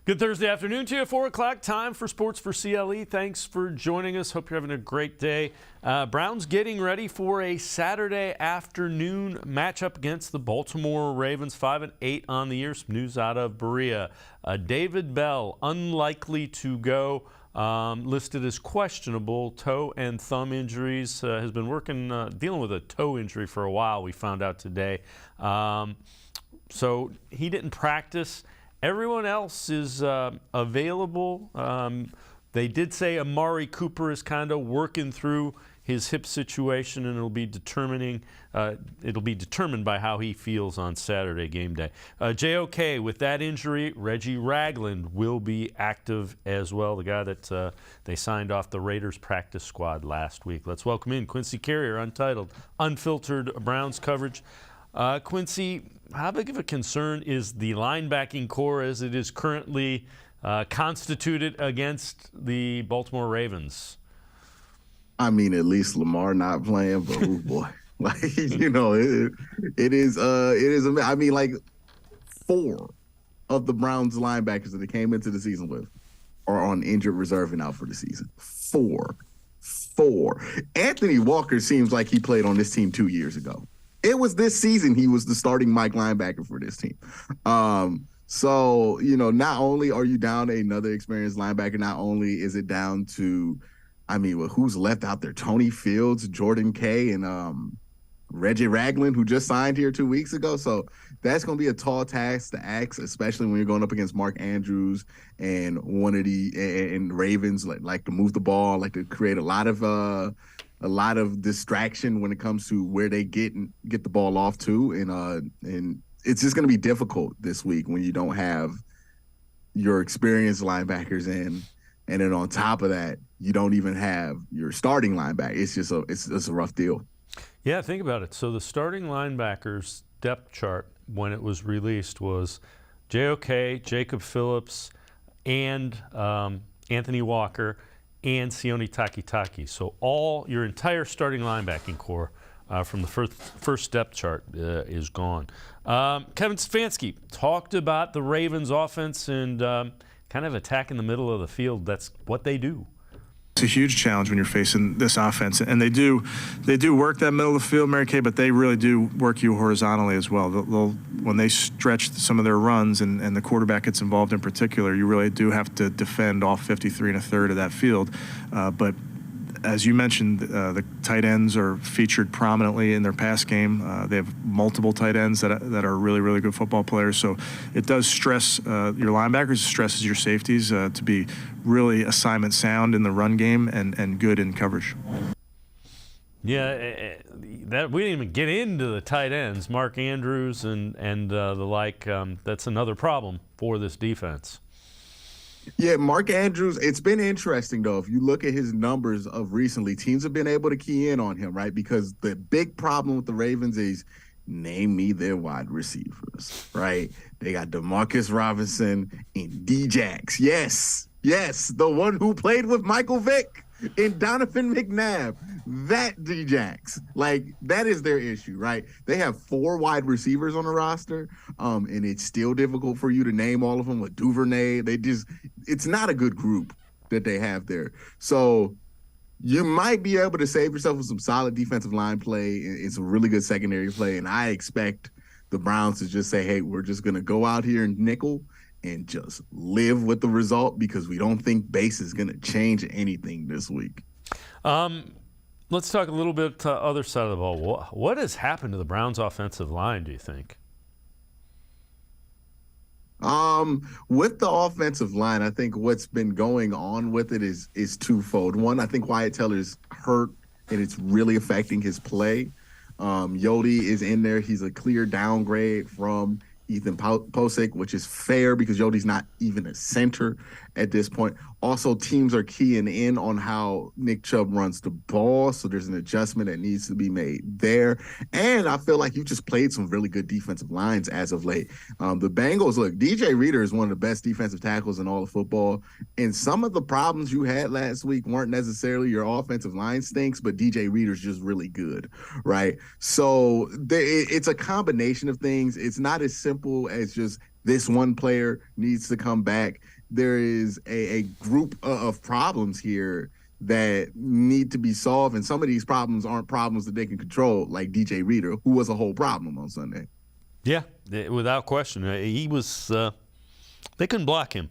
Good Thursday afternoon to you, 4 o'clock, time for Sports4CLE. Thanks for joining us. Hope you're having a great day. Browns getting ready for a Saturday afternoon matchup against the Baltimore Ravens, 5-8 on the year. Some news out of Berea. David Bell, unlikely to go, listed as questionable. Toe and thumb injuries. Has been dealing with a toe injury for a while, we found out today. So he didn't practice. Everyone else is available. They did say Amari Cooper is kind of working through his hip situation, and it'll be determined by how he feels on Saturday game day. JOK, with that injury, Reggie Ragland will be active as well, the guy that they signed off the Raiders practice squad last week. Let's welcome in Quincy Carrier, Untitled, Unfiltered Browns coverage. Quincy, how big of a concern is the linebacking core as it is currently constituted against the Baltimore Ravens? I mean, at least Lamar not playing, but oh boy, like it is. I mean, like 4 of the Browns linebackers that they came into the season with are on injured reserve and out for the season. 4. Anthony Walker seems like he played on this team 2 years ago. It was this season he was the starting Mike linebacker for this team. So, not only are you down to another experienced linebacker, not only is it down to, who's left out there? Tony Fields, Jordan Kay, and Reggie Ragland, who just signed here 2 weeks ago. So that's going to be a tall task to ask, especially when you're going up against Mark Andrews and and Ravens like to move the ball, like to create a lot of distraction when it comes to where they get the ball off to, and it's just going to be difficult this week when you don't have your experienced linebackers in, and then on top of that, you don't even have your starting linebacker. It's just a rough deal. Yeah, think about it. So the starting linebackers depth chart when it was released was JOK, Jacob Phillips, and Anthony Walker, and Sione Takitaki. So your entire starting linebacking core from the first depth chart is gone. Kevin Stefanski talked about the Ravens offense and kind of attacking the middle of the field. That's what they do. It's a huge challenge when you're facing this offense, and they do work that middle of the field, Mary Kay, but they really do work you horizontally as well. When they stretch some of their runs and the quarterback gets involved in particular, you really do have to defend all 53 1/3 of that field. But as you mentioned, the tight ends are featured prominently in their pass game. They have multiple tight ends that are really, really good football players. So it does stress your linebackers, stresses your safeties to be really assignment sound in the run game and good in coverage. Yeah, that we didn't even get into the tight ends, Mark Andrews and the like. That's another problem for this defense. Yeah, Mark Andrews, it's been interesting, though. If you look at his numbers of recently, teams have been able to key in on him, right? Because the big problem with the Ravens is name me their wide receivers, right? They got DeMarcus Robinson and D-Jax. Yes, the one who played with Michael Vick and Donovan McNabb. That D-Jax. Like, that is their issue, right? They have 4 wide receivers on the roster, and it's still difficult for you to name all of them with Duvernay. It's not a good group that they have there. So you might be able to save yourself with some solid defensive line play and some really good secondary play, and I expect the Browns to just say, hey, we're just going to go out here and nickel and just live with the result because we don't think base is going to change anything this week. Let's talk a little bit other side of the ball. What has happened to the Browns' offensive line, do you think? With the offensive line, I think what's been going on with it is twofold. One, I think Wyatt Teller's hurt, and it's really affecting his play. Yodi is in there. He's a clear downgrade from Ethan Posick, which is fair because Yodi's not even a center at this point. Also, teams are keying in on how Nick Chubb runs the ball, so there's an adjustment that needs to be made there. And I feel like you just played some really good defensive lines as of late. The Bengals, look, DJ Reader is one of the best defensive tackles in all of football, and some of the problems you had last week weren't necessarily your offensive line stinks, but DJ Reader's just really good, right? So it's a combination of things. It's not as simple as just this one player needs to come back. There is a group of problems here that need to be solved, and some of these problems aren't problems that they can control, like DJ Reader, who was a whole problem on Sunday. Yeah, without question. He was they couldn't block him.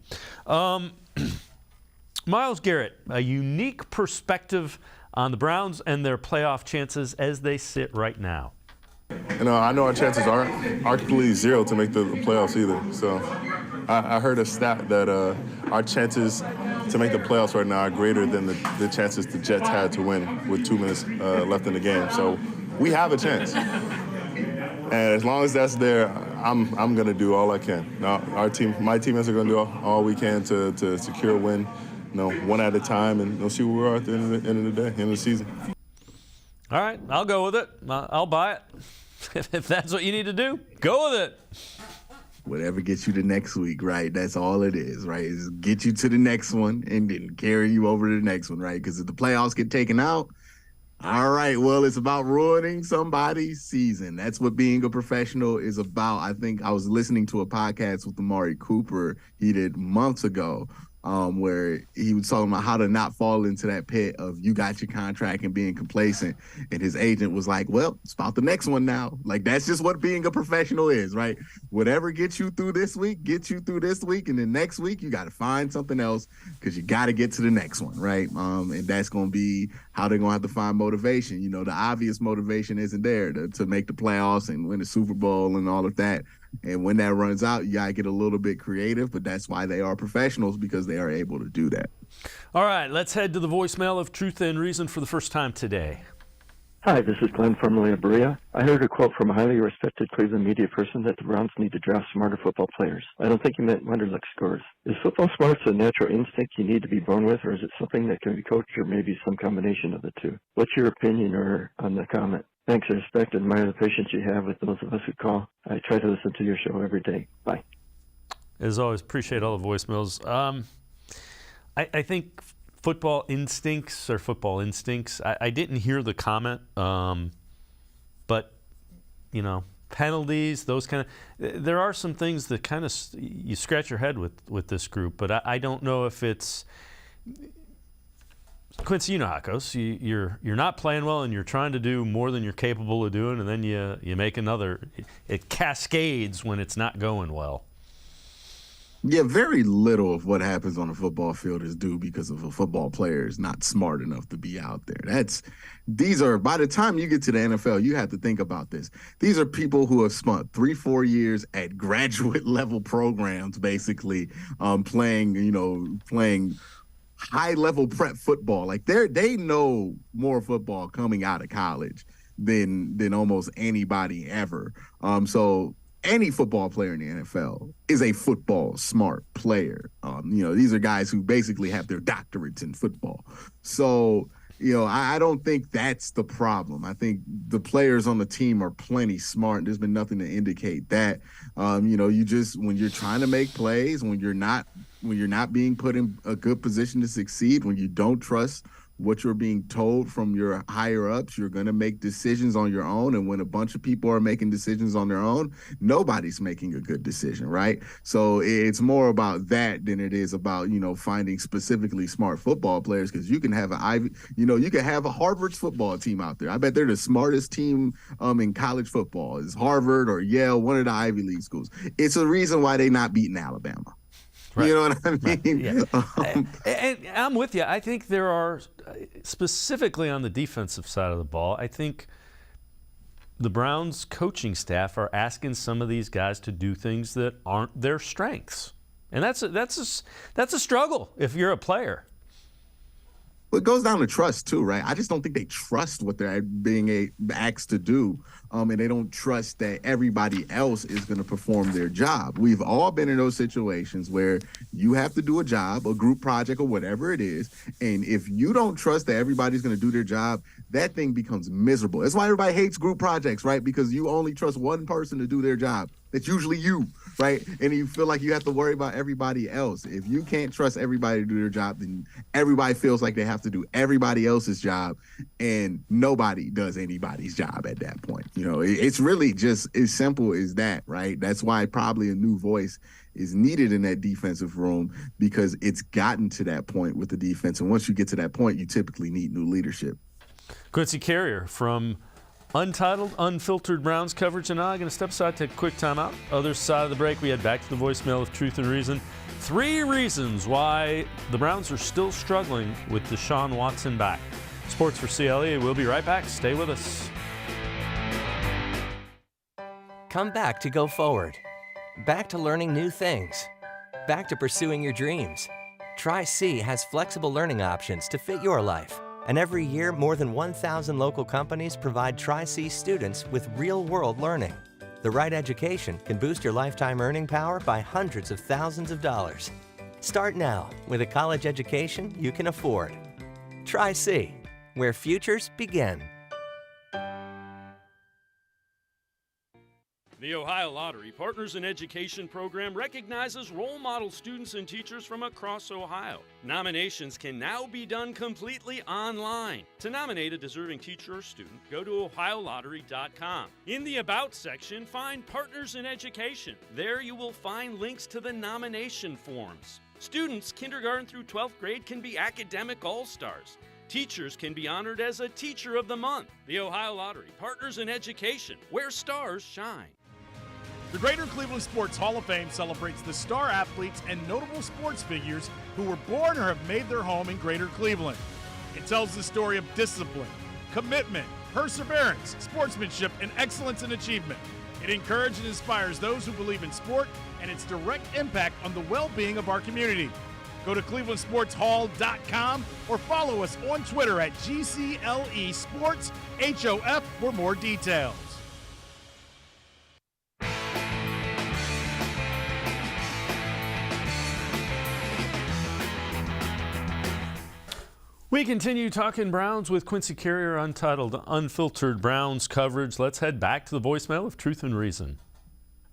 Myles Garrett, a unique perspective on the Browns and their playoff chances as they sit right now. I know our chances aren't completely zero to make the playoffs either. So I heard a stat that our chances to make the playoffs right now are greater than the chances the Jets had to win with 2 minutes left in the game. So we have a chance. And as long as that's there, I'm going to do all I can. Now, my teammates are going to do all we can to secure a win, one at a time, and we'll see where we are at the end of the day, end of the season. All right, I'll go with it. I'll buy it. If that's what you need to do, go with it. Whatever gets you to next week, right? That's all it is, right? Is get you to the next one and then carry you over to the next one, right? Because if the playoffs get taken out, all right, well, it's about ruining somebody's season. That's what being a professional is about. I think I was listening to a podcast with Amari Cooper he did months ago, where he was talking about how to not fall into that pit of you got your contract and being complacent. And his agent was like, well, it's about the next one now. Like, that's just what being a professional is, right? Whatever gets you through this week, gets you through this week. And then next week, you got to find something else because you got to get to the next one, right? And that's going to be how they're going to have to find motivation. The obvious motivation isn't there to make the playoffs and win the Super Bowl and all of that. And when that runs out, you got to get a little bit creative, but that's why they are professionals, because they are able to do that. All right, let's head to the voicemail of Truth and Reason for the first time today. Hi, this is Glenn, formerly of Berea. I heard a quote from a highly respected Cleveland media person that the Browns need to draft smarter football players. I don't think he meant Wonderlic scores. Is football smarts a natural instinct you need to be born with, or is it something that can be coached, or maybe some combination of the two? What's your opinion on the comment? Thanks. I respect and admire the patience you have with those of us who call. I try to listen to your show every day. Bye. As always, appreciate all the voicemails. I think football instincts are football instincts. I didn't hear the comment, but, penalties, those kind of – there are some things that kind of you scratch your head with this group, but I don't know if it's – Quincy, you know how it goes. You're not playing well, and you're trying to do more than you're capable of doing, and then you make another. It cascades when it's not going well. Yeah, very little of what happens on a football field is due because of a football player is not smart enough to be out there. These are, by the time you get to the NFL, you have to think about this. These are people who have spent 3-4 years at graduate level programs, basically, playing high level prep football. Like they know more football coming out of college than almost anybody ever. So any football player in the NFL is a football smart player. These are guys who basically have their doctorates in football. So, I don't think that's the problem. I think the players on the team are plenty smart. There's been nothing to indicate that. You just, when you're trying to make plays, when you're not being put in a good position to succeed, when you don't trust what you're being told from your higher ups, you're going to make decisions on your own. And when a bunch of people are making decisions on their own, nobody's making a good decision, right? So it's more about that than it is about, finding specifically smart football players, because you can have a Harvard's football team out there. I bet they're the smartest team in college football. Is Harvard or Yale, one of the Ivy League schools. It's a reason why they're not beating Alabama. Right. You know what I mean? Right. Yeah. And I'm with you. I think there are, specifically on the defensive side of the ball, I think the Browns coaching staff are asking some of these guys to do things that aren't their strengths. And that's a struggle if you're a player. Well, it goes down to trust too, right? I just don't think they trust what they're being asked to do, and they don't trust that everybody else is going to perform their job. We've all been in those situations where you have to do a job, a group project, or whatever it is, and if you don't trust that everybody's going to do their job, that thing becomes miserable. That's why everybody hates group projects, right? Because you only trust one person to do their job. That's usually you, right? And you feel like you have to worry about everybody else. If you can't trust everybody to do their job, then everybody feels like they have to do everybody else's job, and nobody does anybody's job at that point. It's really just as simple as that, right? That's why probably a new voice is needed in that defensive room, because it's gotten to that point with the defense. And once you get to that point, you typically need new leadership. Quincy Carrier from Untitled, Unfiltered Browns coverage. And now I'm going to step aside, take a quick timeout. Other side of the break, we head back to the voicemail of Truth and Reason. 3 reasons why the Browns are still struggling with Deshaun Watson back. Sports for CLE. We'll be right back. Stay with us. Come back to go forward. Back to learning new things. Back to pursuing your dreams. Tri-C has flexible learning options to fit your life. And every year, more than 1,000 local companies provide Tri-C students with real-world learning. The right education can boost your lifetime earning power by hundreds of thousands of dollars. Start now with a college education you can afford. Tri-C, where futures begin. The Ohio Lottery Partners in Education program recognizes role model students and teachers from across Ohio. Nominations can now be done completely online. To nominate a deserving teacher or student, go to ohiolottery.com. In the About section, find Partners in Education. There you will find links to the nomination forms. Students, kindergarten through 12th grade, can be academic all-stars. Teachers can be honored as a Teacher of the Month. The Ohio Lottery Partners in Education, where stars shine. The Greater Cleveland Sports Hall of Fame celebrates the star athletes and notable sports figures who were born or have made their home in Greater Cleveland. It tells the story of discipline, commitment, perseverance, sportsmanship, and excellence in achievement. It encourages and inspires those who believe in sport and its direct impact on the well-being of our community. Go to clevelandsportshall.com or follow us on Twitter at GCLE Sports HOF for more details. We continue talking Browns with Quincy Carrier, Untitled, Unfiltered Browns coverage. Let's head back to the voicemail of Truth and Reason.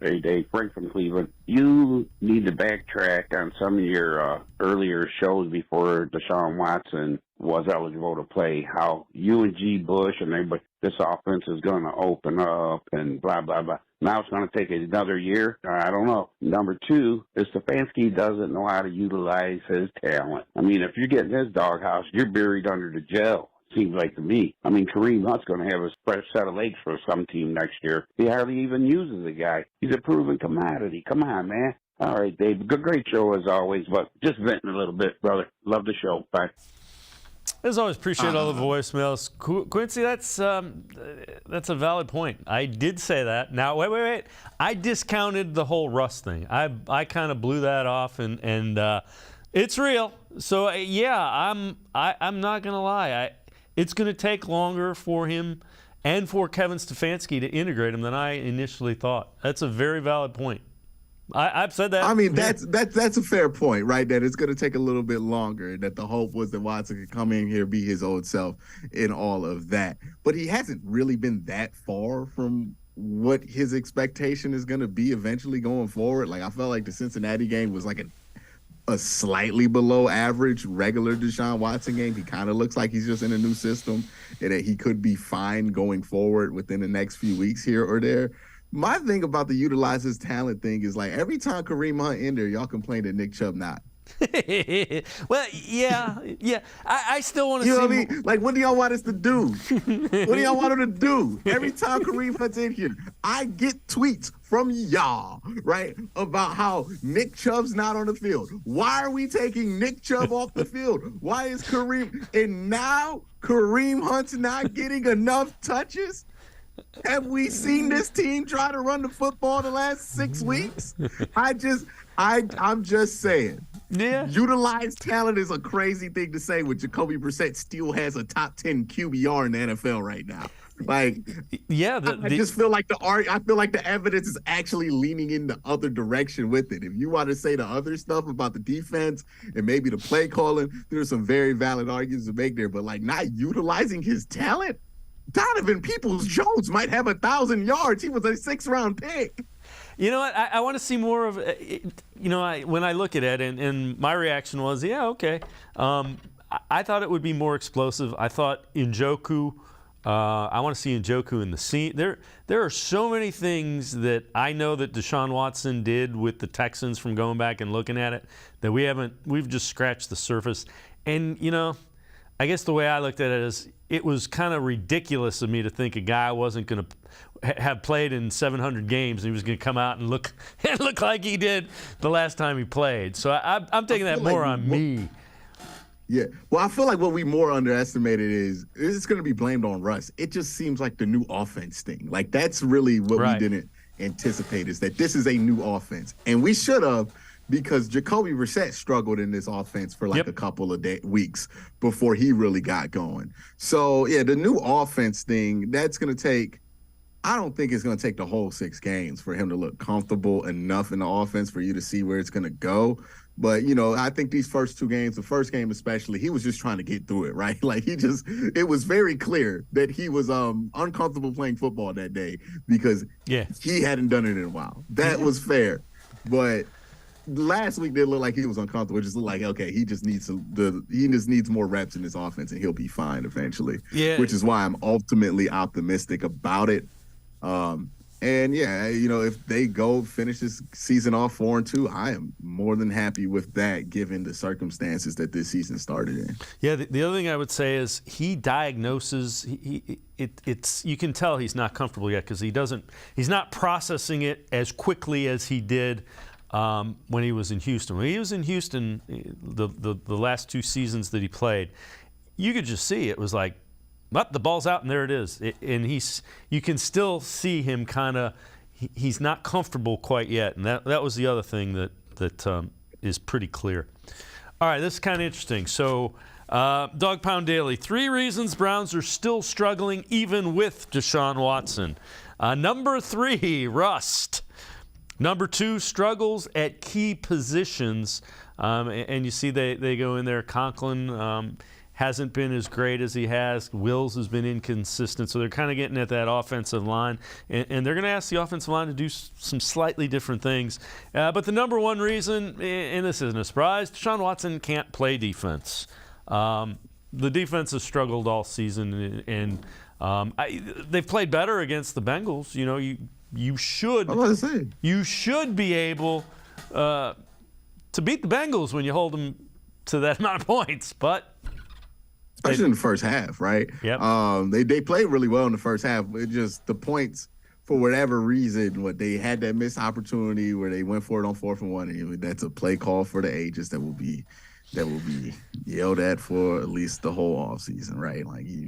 Hey, Dave, Frank from Cleveland. You need to backtrack on some of your earlier shows before Deshaun Watson was eligible to play, how you and G. Bush and everybody, this offense is going to open up and blah, blah, blah. Now it's going to take another year. I don't know. Number 2 is Stefanski doesn't know how to utilize his talent. I mean, if you're getting his doghouse, you're buried under the jail. Seems like to me. I mean, Kareem Hunt's going to have a fresh set of legs for some team next year. He hardly even uses the guy. He's a proven commodity. Come on, man. All right, Dave. Good, great show as always, but just venting a little bit, brother. Love the show. Bye. As always, appreciate all the voicemails. Quincy, that's a valid point. I did say that. Now, wait. I discounted the whole Russ thing. I kind of blew that off, and it's real. So yeah, I'm not gonna lie. It's going to take longer for him and for Kevin Stefanski to integrate him than I initially thought. That's a very valid point. I've said that. I mean, that's a fair point, right? That it's going to take a little bit longer. That the hope was that Watson could come in here, be his old self, and all of that. But he hasn't really been that far from what his expectation is going to be eventually going forward. Like, I felt like the Cincinnati game was like a slightly below average regular Deshaun Watson game. He kind of looks like he's just in a new system and that he could be fine going forward within the next few weeks here or there. My thing about the utilize his talent thing is, like, every time Kareem Hunt in there, y'all complain that Nick Chubb not. Well, yeah. I still want to see. You know what I mean? Like, what do y'all want us to do? What do y'all want him to do? Every time Kareem Hunt's in here, I get tweets from y'all, right, about how Nick Chubb's not on the field. Why are we taking Nick Chubb off the field? Why is Kareem? And now Kareem Hunt's not getting enough touches? Have we seen this team try to run the football the last 6 weeks? I'm just saying. Yeah. Utilize talent is a crazy thing to say when Jacoby Brissett still has a top 10 QBR in the NFL right now. Like, yeah, I just feel like the evidence is actually leaning in the other direction with it. If you want to say the other stuff about the defense and maybe the play calling, there's some very valid arguments to make there. But, like, not utilizing his talent, Donovan Peoples-Jones might have 1,000 yards. He was a 6th-round pick. You know what? I want to see more of it. You know, when I look at it, and my reaction was, yeah, okay. I thought it would be more explosive. I thought Njoku. I want to see Njoku in the scene. There are so many things that I know that Deshaun Watson did with the Texans from going back and looking at it that we've just scratched the surface. And, you know, I guess the way I looked at it is it was kind of ridiculous of me to think a guy wasn't going to have played in 700 games and he was going to come out and look like he did the last time he played. So I'm taking that more on me. Yeah. Well, I feel like what we more underestimated is it's going to be blamed on Russ. It just seems like the new offense thing. Like, that's really what we didn't anticipate, is that this is a new offense. And we should have, because Jacoby Brissett struggled in this offense for like a couple of weeks before he really got going. So, yeah, the new offense thing, that's going to take – I don't think it's going to take the whole 6 games for him to look comfortable enough in the offense for you to see where it's going to go. But, you know, I think these first 2 games, the first game especially, he was just trying to get through it, right? Like, it was very clear that he was uncomfortable playing football that day because he hadn't done it in a while. That was fair. But last week did look like he was uncomfortable. It just looked like, okay, he just needs more reps in this offense and he'll be fine eventually. Yeah. Which is why I'm ultimately optimistic about it. And yeah, you know, if they finish this season off 4-2, I am more than happy with that, given the circumstances that this season started in. Yeah, the other thing I would say is he diagnoses. You can tell he's not comfortable yet because he's not processing it as quickly as he did when he was in Houston. When he was in Houston, the last 2 seasons that he played, you could just see it was like, but the ball's out and there it is. And you can still see him kind of, he's not comfortable quite yet. And that was the other thing that is pretty clear. All right, this is kind of interesting. So, Dog Pound Daily, 3 reasons Browns are still struggling even with Deshaun Watson. Number 3, rust. Number 2, struggles at key positions. And you see they go in there. Conklin hasn't been as great as he has. Wills has been inconsistent. So they're kind of getting at that offensive line. And they're going to ask the offensive line to do some slightly different things. But the number 1 reason, and this isn't a surprise, Deshaun Watson can't play defense. The defense has struggled all season. And they've played better against the Bengals. You know, you should be able to beat the Bengals when you hold them to that amount of points. But especially in the first half, right? Yep. They played really well in the first half. It just the points, for whatever reason, they had that missed opportunity where they went for it on 4th and 1. And that's a play call for the ages that will be yelled at for at least the whole offseason, right? Like, you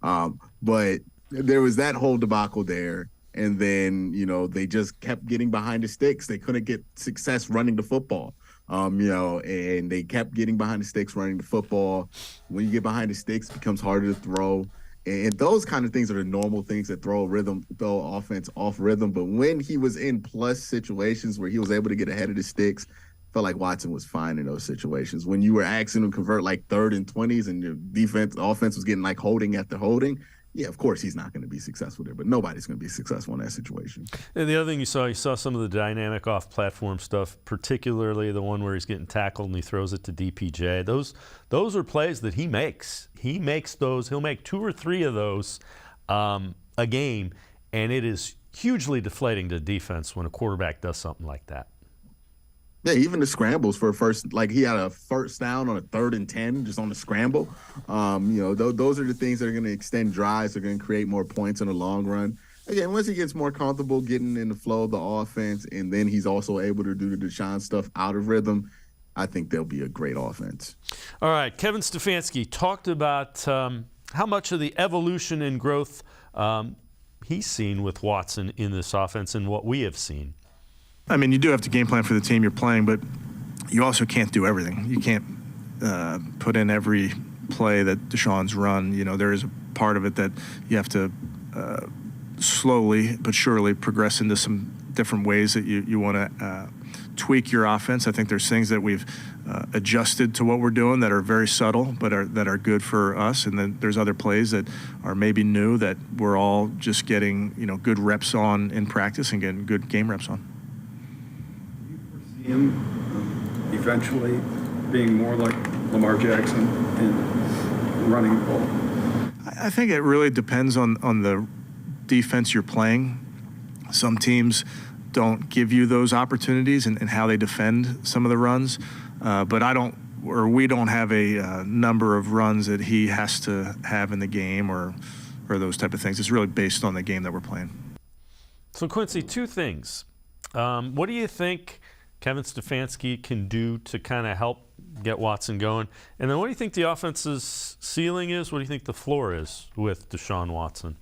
know. But there was that whole debacle there. And then, you know, they just kept getting behind the sticks. They couldn't get success running the football. You know, and they kept getting behind the sticks running the football. When you get behind the sticks, it becomes harder to throw. And those kind of things are the normal things that throw offense off rhythm. But when he was in plus situations where he was able to get ahead of the sticks, felt like Watson was fine in those situations. When you were asking him to convert like 3rd and 20s and your offense was getting like holding after holding, yeah, of course he's not going to be successful there, but nobody's going to be successful in that situation. And the other thing you saw some of the dynamic off-platform stuff, particularly the one where he's getting tackled and he throws it to DPJ. Those are plays that he makes. He makes those. He'll make 2 or 3 of those a game, and it is hugely deflating to defense when a quarterback does something like that. Yeah, even the scrambles for first, like he had a first down on a 3rd and 10 just on the scramble. You know, those are the things that are going to extend drives. They're going to create more points in the long run. Again, once he gets more comfortable getting in the flow of the offense, and then he's also able to do the Deshaun stuff out of rhythm, I think they'll be a great offense. All right, Kevin Stefanski talked about how much of the evolution and growth he's seen with Watson in this offense and what we have seen. I mean, you do have to game plan for the team you're playing, but you also can't do everything. You can't put in every play that Deshaun's run. You know, there is a part of it that you have to slowly but surely progress into some different ways that you want to tweak your offense. I think there's things that we've adjusted to what we're doing that are very subtle, but that are good for us. And then there's other plays that are maybe new that we're all just getting, you know, good reps on in practice and getting good game reps on. him eventually being more like Lamar Jackson and running the ball? I think it really depends on the defense you're playing. Some teams don't give you those opportunities and how they defend some of the runs, but we don't have a number of runs that he has to have in the game or those type of things. It's really based on the game that we're playing. So Quincy, two things. What do you think Kevin Stefanski can do to kind of help get Watson going? And then what do you think the offense's ceiling is? What do you think the floor is with Deshaun Watson?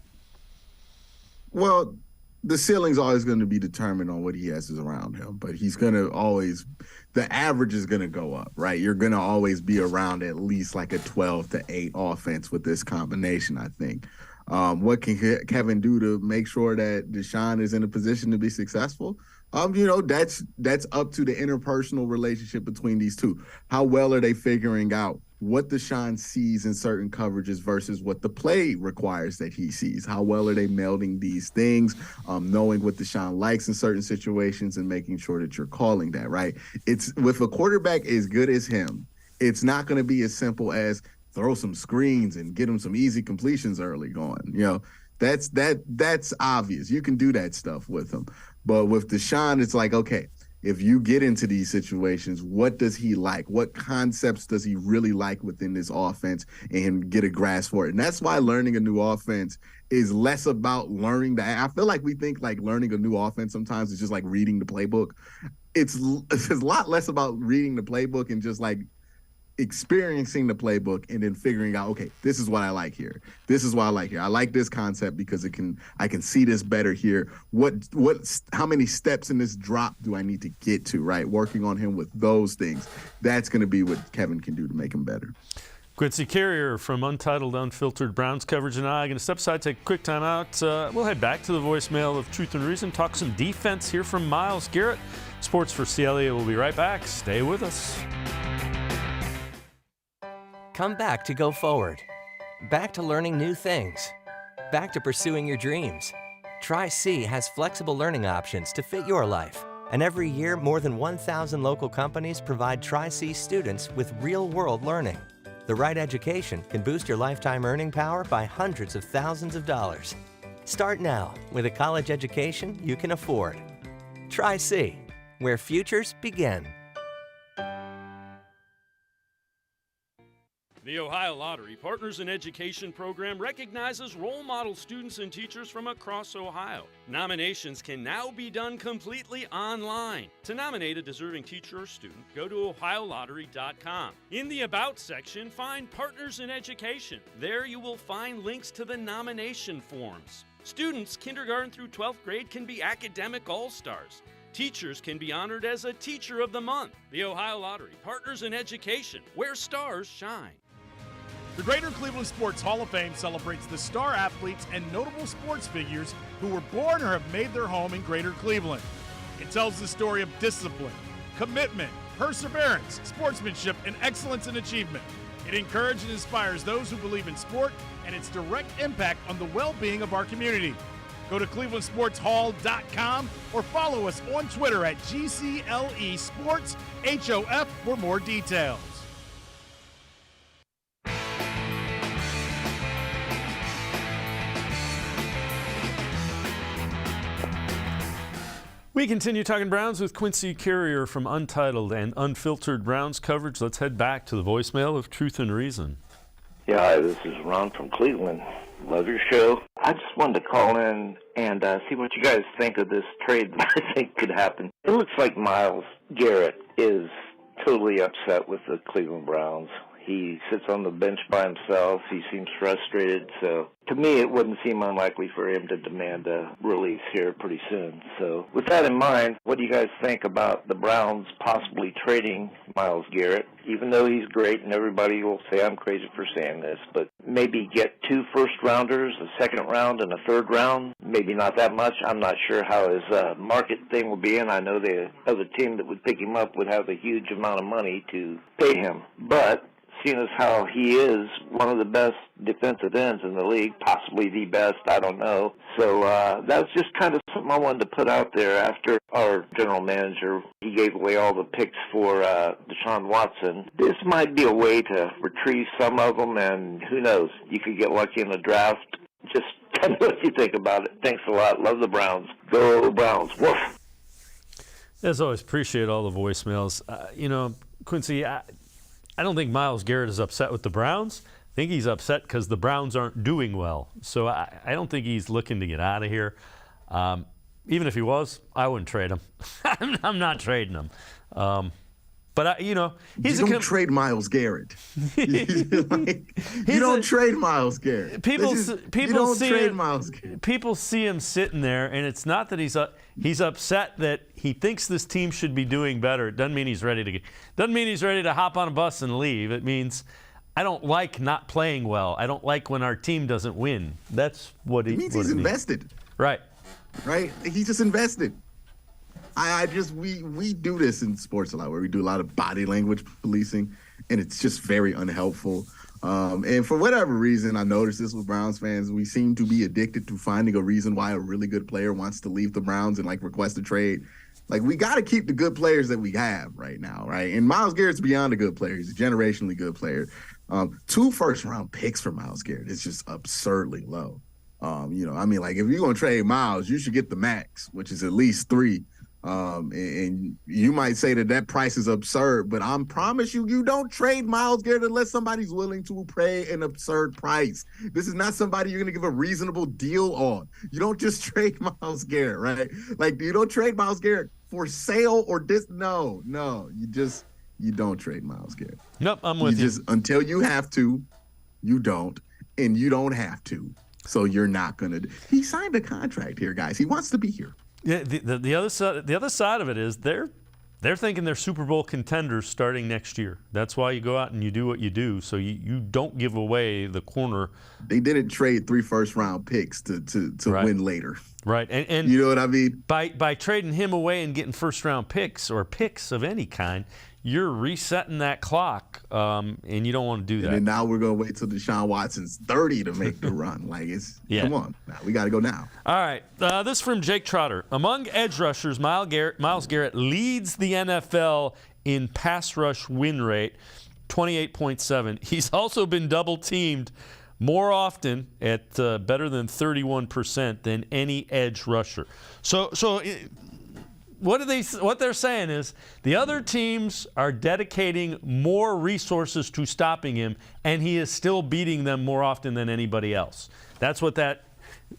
Well, the ceiling's always going to be determined on what he has around him, but he's going to always – the average is going to go up, right? You're going to always be around at least like a 12-8 offense with this combination, I think. What can Kevin do to make sure that Deshaun is in a position to be successful? That's up to the interpersonal relationship between these two. How well are they figuring out what Deshaun sees in certain coverages versus what the play requires that he sees? How well are they melding these things, knowing what Deshaun likes in certain situations and making sure that you're calling that, right? It's with a quarterback as good as him, it's not going to be as simple as throw some screens and get him some easy completions early going. That's obvious. You can do that stuff with him. But with Deshaun, it's like, okay, if you get into these situations, what does he like? What concepts does he really like within this offense and get a grasp for it? And that's why learning a new offense is less about learning I feel like we think like learning a new offense sometimes is just like reading the playbook. It's a lot less about reading the playbook and just like experiencing the playbook and then figuring out, okay, this is what I like here. This is what I like here. I like this concept because I can see this better here. How many steps in this drop do I need to get to, right? Working on him with those things. That's going to be what Kevin can do to make him better. Quincy Carrier from Untitled Unfiltered Browns Coverage and I going to step aside, take a quick time out. We'll head back to the voicemail of Truth and Reason, talk some defense, hear from Myles Garrett. Sports4CLE will be right back. Stay with us. Come back to go forward. Back to learning new things. Back to pursuing your dreams. Tri-C has flexible learning options to fit your life. And every year, more than 1,000 local companies provide Tri-C students with real-world learning. The right education can boost your lifetime earning power by hundreds of thousands of dollars. Start now with a college education you can afford. Tri-C, where futures begin. The Ohio Lottery Partners in Education program recognizes role model students and teachers from across Ohio. Nominations can now be done completely online. To nominate a deserving teacher or student, go to ohiolottery.com. In the About section, find Partners in Education. There you will find links to the nomination forms. Students, kindergarten through 12th grade, can be academic all-stars. Teachers can be honored as a Teacher of the Month. The Ohio Lottery Partners in Education, where stars shine. The Greater Cleveland Sports Hall of Fame celebrates the star athletes and notable sports figures who were born or have made their home in Greater Cleveland. It tells the story of discipline, commitment, perseverance, sportsmanship, and excellence in achievement. It encourages and inspires those who believe in sport and its direct impact on the well-being of our community. Go to clevelandsportshall.com or follow us on Twitter at GCLE Sports HOF for more details. We continue talking Browns with Quincy Carrier from Untitled and Unfiltered Browns Coverage. Let's head back to the voicemail of Truth and Reason. Yeah, hi, this is Ron from Cleveland. Love your show. I just wanted to call in and see what you guys think of this trade that I think could happen. It looks like Myles Garrett is totally upset with the Cleveland Browns. He sits on the bench by himself. He seems frustrated. So to me, it wouldn't seem unlikely for him to demand a release here pretty soon. So with that in mind, what do you guys think about the Browns possibly trading Myles Garrett? Even though he's great, and everybody will say I'm crazy for saying this, but maybe get 2 first-rounders, a second round, and a third round. Maybe not that much. I'm not sure how his market thing will be, and I know the other team that would pick him up would have a huge amount of money to pay him. But seeing as how he is one of the best defensive ends in the league, possibly the best, I don't know. So that's just kind of something I wanted to put out there after our general manager, he gave away all the picks for Deshaun Watson. This might be a way to retrieve some of them, and who knows, you could get lucky in the draft. Just tell me what you think about it. Thanks a lot. Love the Browns. Go Browns. Woof. As always, appreciate all the voicemails. Quincy, I don't think Myles Garrett is upset with the Browns. I think he's upset because the Browns aren't doing well. So I don't think he's looking to get out of here. Even if he was, I wouldn't trade him. I'm not trading him. But he's you don't trade Myles Garrett. You don't trade Myles Garrett. People trade Myles Garrett. People see him sitting there, and it's not that he's upset that he thinks this team should be doing better. It doesn't mean he's ready to hop on a bus and leave. It means I don't like not playing well. I don't like when our team doesn't win. That's what it means. He's invested. Right. He's just invested. We do this in sports a lot, where we do a lot of body language policing, and it's just very unhelpful. And for whatever reason, I noticed this with Browns fans, we seem to be addicted to finding a reason why a really good player wants to leave the Browns and request a trade. We got to keep the good players that we have right now, right? And Myles Garrett's beyond a good player. He's a generationally good player. 2 first-round picks for Myles Garrett is just absurdly low. If you're going to trade Myles, you should get the max, which is at least 3. And you might say that price is absurd, but I promise you don't trade Myles Garrett unless somebody's willing to pay an absurd price. This is not somebody you're going to give a reasonable deal on. You don't just trade Myles Garrett, right? You don't trade Myles Garrett for sale or No, you don't trade Myles Garrett. Nope, I'm with you. Until you have to, you don't, and you don't have to. So you're not going to. He signed a contract here, guys. He wants to be here. Yeah, the other side of it is they're thinking they're Super Bowl contenders starting next year. That's why you go out and you do what you do, so you don't give away the corner. They didn't trade 3 first-round picks to win later. Right, and you know what I mean? By trading him away and getting first-round picks or picks of any kind, you're resetting that clock, and you don't want to do that. And then now we're going to wait till Deshaun Watson's 30 to make the run. Come on. Now, we got to go now. All right. This is from Jake Trotter. Among edge rushers, Myles Garrett leads the NFL in pass rush win rate, 28.7. He's also been double-teamed more often at better than 31% than any edge rusher. What they're saying is the other teams are dedicating more resources to stopping him, and he is still beating them more often than anybody else. That's what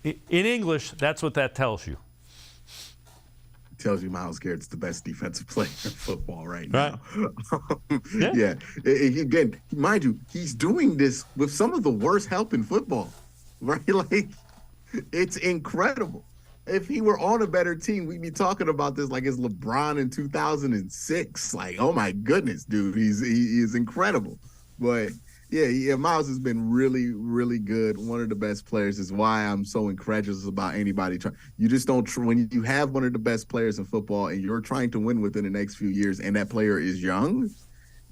in English, that's what that tells you. It tells you Myles Garrett's the best defensive player in football right now. Yeah. Again, mind you, he's doing this with some of the worst help in football, right? It's incredible. If he were on a better team, we'd be talking about this like it's LeBron in 2006. Oh my goodness, dude, he is incredible. But yeah, Myles has been really, really good. One of the best players. Is why I'm so incredulous about anybody trying. You just don't. When you have one of the best players in football and you're trying to win within the next few years, and that player is young,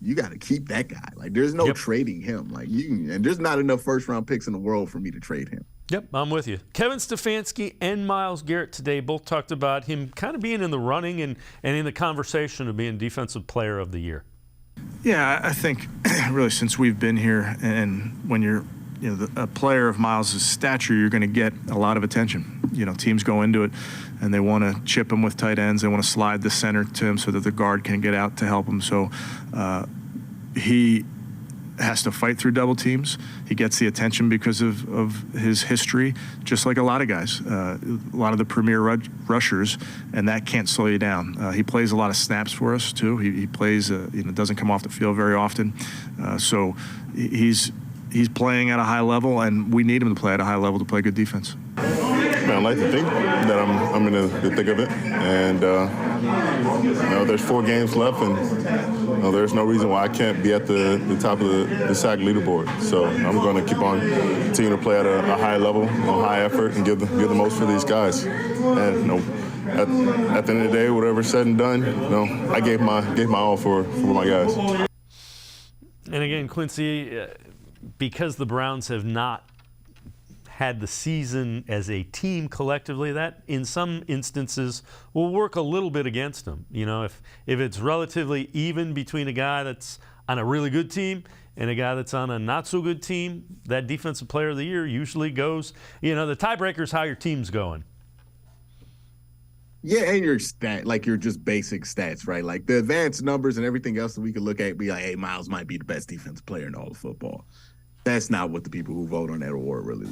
you got to keep that guy. There's no trading him. And there's not enough first-round picks in the world for me to trade him. Yep, I'm with you. Kevin Stefanski and Myles Garrett today both talked about him kind of being in the running and in the conversation of being Defensive Player of the Year. Yeah, I think really since we've been here, and when you're a player of Myles' stature, you're going to get a lot of attention. Teams go into it and they want to chip him with tight ends. They want to slide the center to him so that the guard can get out to help him. So he has to fight through double teams. He gets the attention because of his history, just like a lot of guys, a lot of the premier rushers, and that can't slow you down. He plays a lot of snaps for us too. He plays, doesn't come off the field very often, so he's playing at a high level, and we need him to play at a high level to play good defense. I like to think that I'm in the thick of it, and there's 4 games left, and there's no reason why I can't be at the top of the sack leaderboard. So I'm going to keep on continuing to play at a high level, high effort, and give the most for these guys. And at the end of the day, whatever's said and done, I gave my all for my guys. And again, Quincy, because the Browns have not had the season as a team collectively, that in some instances will work a little bit against them. You know, if it's relatively even between a guy that's on a really good team and a guy that's on a not so good team, that defensive player of the year usually goes, you know, the tiebreaker is how your team's going. Yeah, and your your just basic stats, right? Like the advanced numbers and everything else that we could look at, be like, hey, Miles might be the best defensive player in all of football. That's not what the people who vote on that award really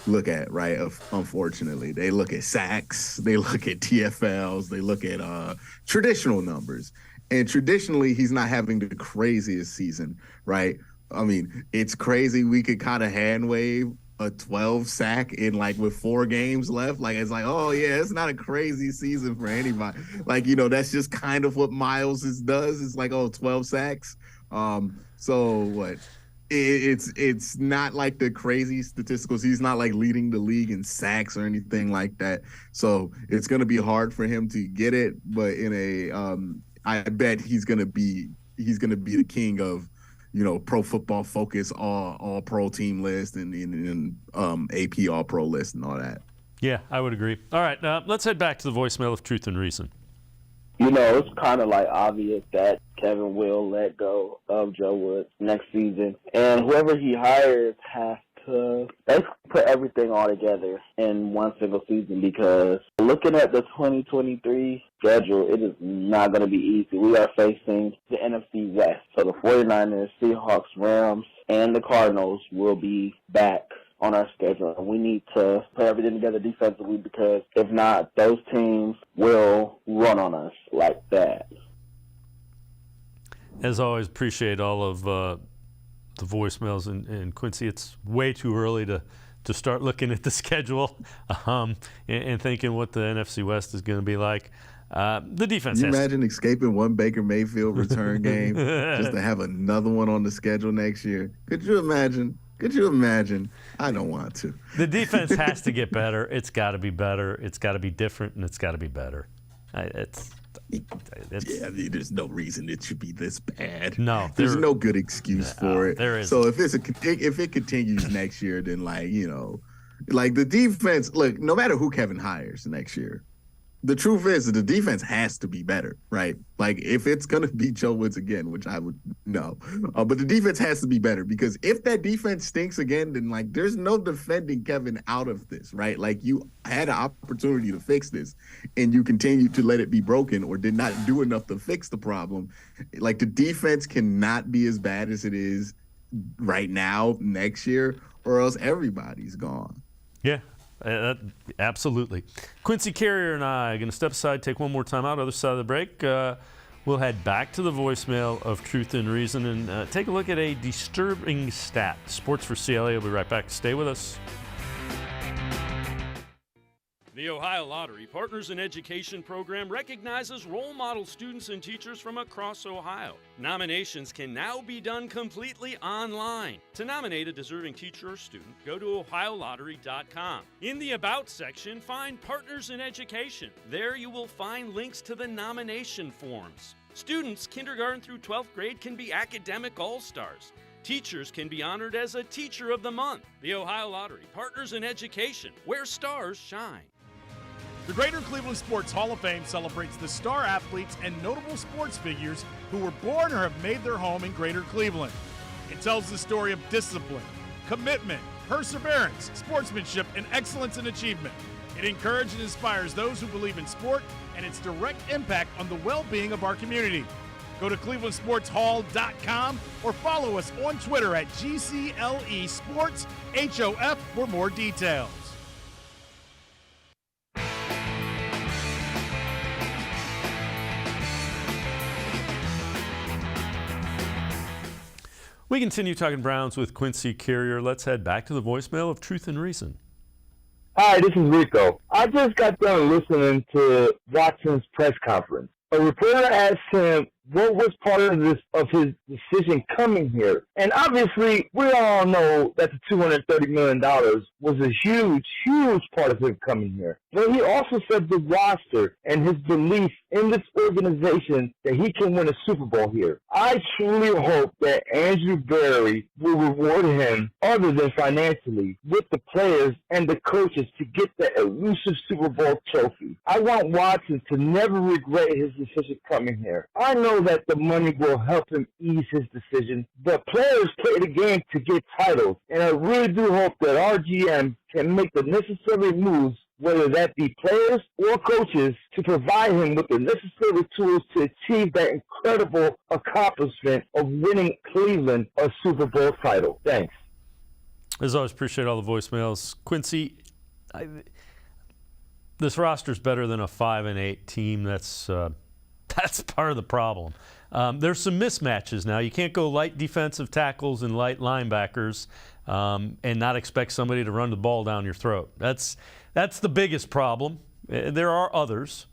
look at, right? Unfortunately, they look at sacks, they look at TFLs, they look at traditional numbers. And traditionally, he's not having the craziest season, right? I mean, it's crazy. We could kind of hand wave a 12 sack in with 4 games left. Like, it's like, oh yeah, it's not a crazy season for anybody. Like, you know, that's just kind of what Miles does. It's like, oh, 12 sacks. So what? It's not like the crazy statisticals. He's not like leading the league in sacks or anything like that. So it's going to be hard for him to get it. But in I bet he's going to be the king of, you know, Pro Football Focus all pro team list and AP all pro list and all that. Yeah, I would agree. All right, let's head back to the voicemail of Truth and Reason. You know, it's kind of obvious that Kevin will let go of Joe Woods next season, and whoever he hires has to put everything all together in one single season, because looking at the 2023 schedule, it is not going to be easy. We are facing the NFC West, so the 49ers, Seahawks, Rams, and the Cardinals will be back on our schedule. We need to put everything together defensively, because if not, those teams will run on us like that. As always, appreciate all of the voicemails. And Quincy, it's way too early to start looking at the schedule and thinking what the NFC West is going to be like. The defense. Can you imagine escaping one Baker Mayfield return game just to have another one on the schedule next year? Could you imagine? I don't want to. The defense has to get better. It's got to be better. It's got to be different, and it's got to be better. There's no reason it should be this bad. No, there's no good excuse for it. There is. So if it continues next year, then the defense. Look, no matter who Kevin hires next year, the truth is that the defense has to be better, right? Like, if it's going to be Joe Woods again, which I would know, but the defense has to be better, because if that defense stinks again, then there's no defending Kevin out of this, right? Like, you had an opportunity to fix this and you continued to let it be broken or did not do enough to fix the problem. Like, the defense cannot be as bad as it is right now next year, or else everybody's gone. Yeah. Absolutely. Quincy Carrier and I are going to step aside, take one more time out, other side of the break. We'll head back to the voicemail of Truth and Reason and take a look at a disturbing stat. Sports4CLE will be right back. Stay with us. The Ohio Lottery Partners in Education program recognizes role model students and teachers from across Ohio. Nominations can now be done completely online. To nominate a deserving teacher or student, go to ohiolottery.com. In the About section, find Partners in Education. There you will find links to the nomination forms. Students kindergarten through 12th grade can be academic all-stars. Teachers can be honored as a Teacher of the Month. The Ohio Lottery Partners in Education, where stars shine. The Greater Cleveland Sports Hall of Fame celebrates the star athletes and notable sports figures who were born or have made their home in Greater Cleveland. It tells the story of discipline, commitment, perseverance, sportsmanship, and excellence in achievement. It encourages and inspires those who believe in sport and its direct impact on the well-being of our community. Go to clevelandsportshall.com or follow us on Twitter at GCLE Sports HOF for more details. We continue talking Browns with Quincy Carrier. Let's head back to the voicemail of Truth and Reason. Hi, this is Rico. I just got done listening to Watson's press conference. A reporter asked him what was part of his decision coming here. And obviously, we all know that the $230 million was a huge, huge part of him coming here. But he also said the roster and his belief in this organization that he can win a Super Bowl here. I truly hope that Andrew Berry will reward him, other than financially, with the players and the coaches to get the elusive Super Bowl trophy. I want Watson to never regret his decision coming here. I know that the money will help him ease his decision, but players play the game to get titles, and I really do hope that our GM can make the necessary moves, whether that be players or coaches, to provide him with the necessary tools to achieve that incredible accomplishment of winning Cleveland a Super Bowl title. Thanks. As always, appreciate all the voicemails. Quincy, this roster's better than a 5-8 team. That's part of the problem. There's some mismatches now. You can't go light defensive tackles and light linebackers and not expect somebody to run the ball down your throat. That's the biggest problem. There are others.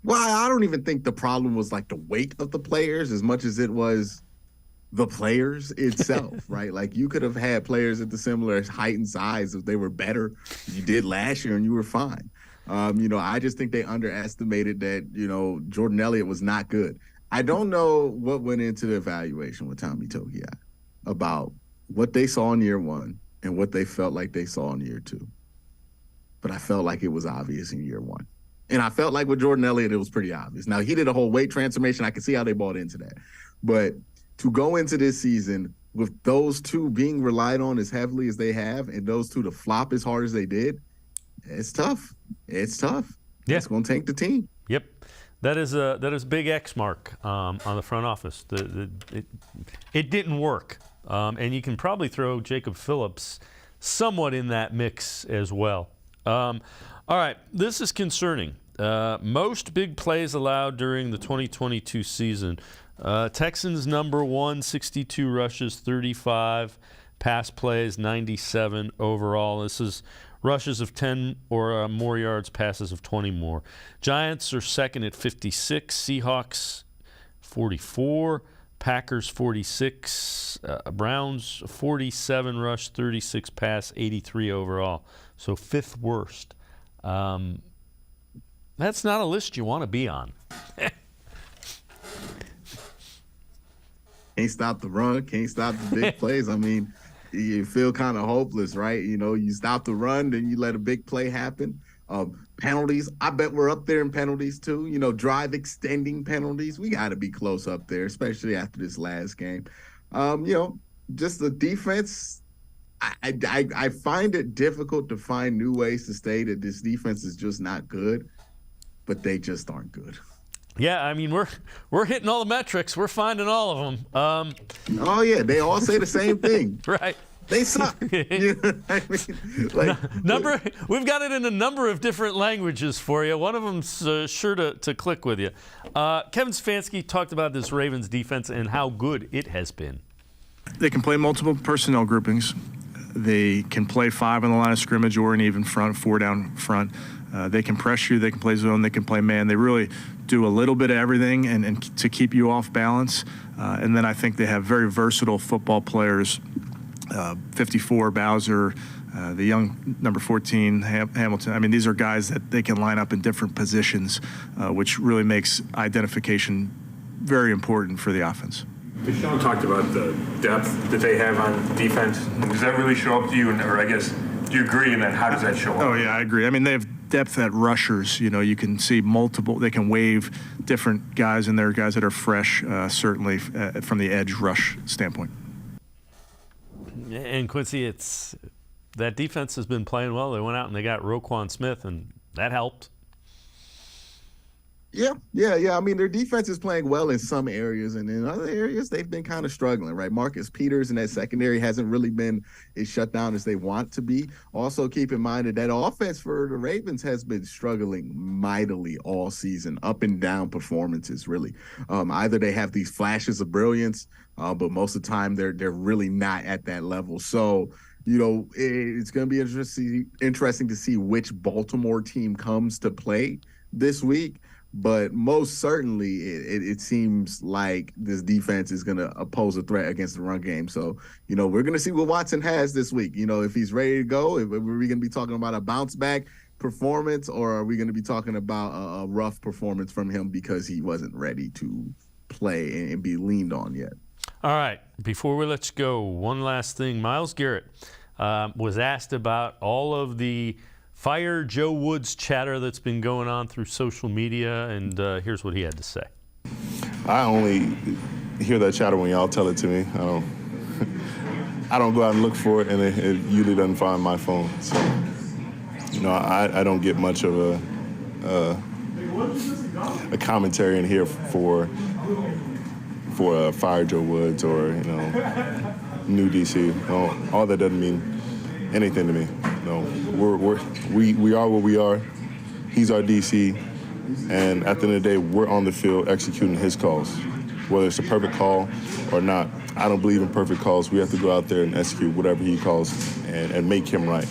Well, I don't even think the problem was like the weight of the players as much as it was the players itself, right? Like you could have had players at the similar height and size if they were better. You did last year and you were fine. I just think they underestimated that, Jordan Elliott was not good. I don't know what went into the evaluation with Tommy Togiai about what they saw in year one and what they felt like they saw in year two. But I felt like it was obvious in year one. And I felt like with Jordan Elliott, it was pretty obvious. Now, he did a whole weight transformation. I can see how they bought into that. But to go into this season with those two being relied on as heavily as they have and those two to flop as hard as they did, it's tough. It's tough. Yeah. It's going to tank the team. Yep. That is a big X mark on the front office. It didn't work. And you can probably throw Jacob Phillips somewhat in that mix as well. All right, this is concerning. Most big plays allowed during the 2022 season. Texans number 1, 62 rushes, 35 pass plays, 97 overall. This is rushes of 10 or more yards, passes of 20 more. Giants are second at 56, Seahawks 44, Packers 46, Browns 47 rush, 36 pass, 83 overall. So fifth worst. That's not a list you want to be on. Can't stop the run, can't stop the big plays. I mean, you feel kind of hopeless, right? You stop the run, then you let a big play happen. Penalties, I bet we're up there in penalties too. Drive extending penalties. We got to be close up there, especially after this last game. Just the defense. I find it difficult to find new ways to say that this defense is just not good, but they just aren't good. Yeah, I mean, we're hitting all the metrics. We're finding all of them. Oh, yeah, they all say the same thing. Right. They suck. We've got it in a number of different languages for you. One of them's sure to click with you. Kevin Stefanski talked about this Ravens defense and how good it has been. They can play multiple personnel groupings. They can play 5 on the line of scrimmage or an even front, 4 down front. They can press you. They can play zone. They can play man. They really do a little bit of everything and to keep you off balance. And then I think they have very versatile football players. 54, Bowser, the young number 14, Hamilton. I mean, these are guys that they can line up in different positions, which really makes identification very important for the offense. Deshaun talked about the depth that they have on defense. Does that really show up to you? Or I guess, do you agree? And then how does that show up? Oh, yeah, I agree. I mean, they have depth at rushers. You can see multiple. They can waive different guys in there, guys that are fresh, certainly from the edge rush standpoint. And Quincy, that defense has been playing well. They went out and they got Roquan Smith, and that helped. Yeah. I mean, their defense is playing well in some areas, and in other areas, they've been kind of struggling, right? Marcus Peters in that secondary hasn't really been as shut down as they want to be. Also, keep in mind that offense for the Ravens has been struggling mightily all season, up and down performances, really. Either they have these flashes of brilliance, but most of the time they're really not at that level. So, it's going to be interesting to see which Baltimore team comes to play this week. But most certainly, it seems like this defense is going to pose a threat against the run game. So, we're going to see what Watson has this week. If he's ready to go, are we going to be talking about a bounce-back performance, or are we going to be talking about a rough performance from him because he wasn't ready to play and be leaned on yet. All right, before we let you go, one last thing. Myles Garrett was asked about all of the fire Joe Woods chatter that's been going on through social media, and here's what he had to say. I only hear that chatter when y'all tell it to me. I don't go out and look for it, and it usually doesn't find my phone. So, I don't get much of a commentary in here for fire Joe Woods or new DC. All that doesn't mean anything to me. We are what we are. He's our DC, and at the end of the day, we're on the field executing his calls, whether it's a perfect call or not. I don't believe in perfect calls. We have to go out there and execute whatever he calls and make him right.